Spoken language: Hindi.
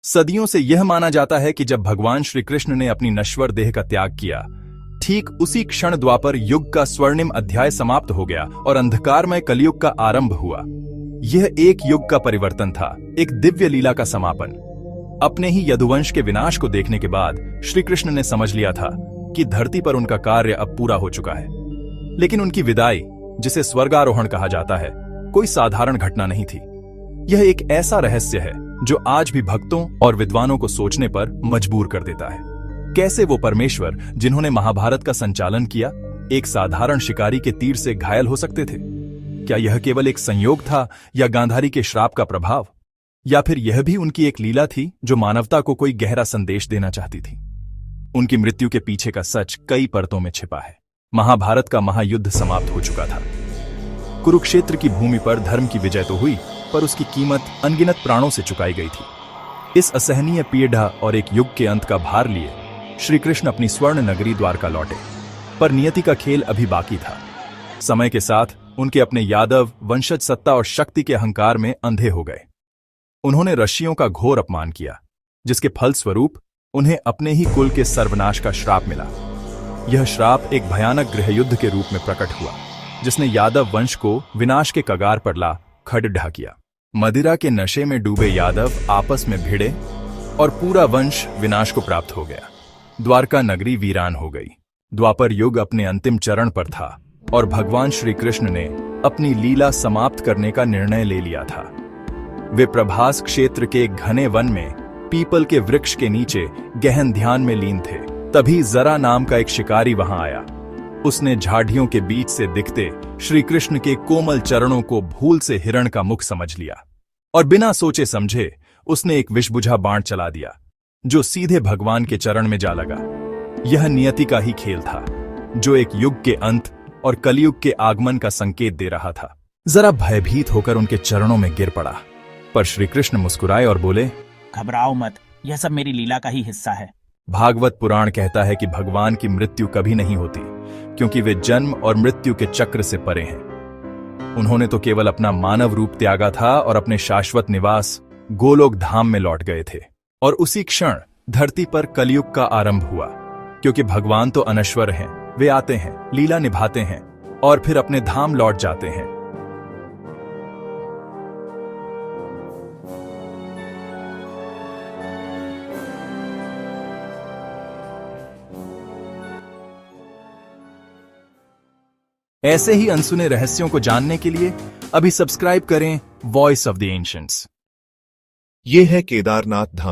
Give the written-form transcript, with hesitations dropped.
सदियों से यह माना जाता है कि जब भगवान श्री कृष्ण ने अपनी नश्वर देह का त्याग किया, ठीक उसी क्षण द्वापर युग का स्वर्णिम अध्याय समाप्त हो गया और अंधकारमय कलयुग का आरंभ हुआ। यह एक युग का परिवर्तन था, एक दिव्य लीला का समापन। अपने ही यदुवंश के विनाश को देखने के बाद श्री कृष्ण ने समझ लिया था कि धरती पर उनका कार्य अब पूरा हो चुका है। लेकिन उनकी विदाई, जिसे स्वर्गारोहण कहा जाता है, कोई साधारण घटना नहीं थी। यह एक ऐसा रहस्य है जो आज भी भक्तों और विद्वानों को सोचने पर मजबूर कर देता है। कैसे वो परमेश्वर जिन्होंने महाभारत का संचालन किया, एक साधारण शिकारी के तीर से घायल हो सकते थे? क्या यह केवल एक संयोग था या गांधारी के श्राप का प्रभाव, या फिर यह भी उनकी एक लीला थी जो मानवता को कोई गहरा संदेश देना चाहती थी? उनकी मृत्यु के पीछे का सच कई परतों में छिपा है। महाभारत का महायुद्ध समाप्त हो चुका था। कुरुक्षेत्र की भूमि पर धर्म की विजय तो हुई, पर उसकी कीमत अनगिनत प्राणों से चुकाई गई थी। इस असहनीय पीड़ा और एक युग के अंत का भार लिए श्री कृष्ण अपनी स्वर्ण नगरी द्वारका लौटे। पर नियति का खेल अभी बाकी था। समय के साथ उनके अपने यादव वंशज सत्ता और शक्ति के अहंकार में अंधे हो गए। उन्होंने ऋषियों का घोर अपमान किया, जिसके फलस्वरूप उन्हें अपने ही कुल के सर्वनाश का श्राप मिला। यह श्राप एक भयानक गृहयुद्ध के रूप में प्रकट हुआ, जिसने यादव वंश को विनाश के कगार पर ला खड़ ढा किया। मदिरा के नशे में डूबे यादव आपस में भिड़े और पूरा वंश विनाश को प्राप्त हो गया। द्वारका नगरी वीरान हो गई। द्वापर युग अपने अंतिम चरण पर था और भगवान श्री कृष्ण ने अपनी लीला समाप्त करने का निर्णय ले लिया था। वे प्रभास क्षेत्र के एक घने वन में पीपल के वृक्ष के नीचे गहन ध्यान में लीन थे। तभी जरा नाम का एक शिकारी वहां आया। उसने झाड़ियों के बीच से दिखते श्री कृष्ण के कोमल चरणों को भूल से हिरण का मुख समझ लिया और बिना सोचे समझे उसने एक विषबुझा बाण चला दिया, जो सीधे भगवान के चरण में जा लगा। यह नियति का ही खेल था, जो एक युग के अंत और कलयुग के आगमन का संकेत दे रहा था। जरा भयभीत होकर उनके चरणों में गिर पड़ा, पर श्री कृष्ण मुस्कुराए और बोले, घबराओ मत, यह सब मेरी लीला का ही हिस्सा है। भागवत पुराण कहता है कि भगवान की मृत्यु कभी नहीं होती, क्योंकि वे जन्म और मृत्यु के चक्र से परे हैं। उन्होंने तो केवल अपना मानव रूप त्यागा था और अपने शाश्वत निवास गोलोक धाम में लौट गए थे। और उसी क्षण धरती पर कलयुग का आरंभ हुआ, क्योंकि भगवान तो अनश्वर हैं। वे आते हैं, लीला निभाते हैं और फिर अपने धाम लौट जाते हैं। ऐसे ही अनसुने रहस्यों को जानने के लिए अभी सब्सक्राइब करें वॉइस ऑफ द एंशिएंट्स। ये है केदारनाथ धाम।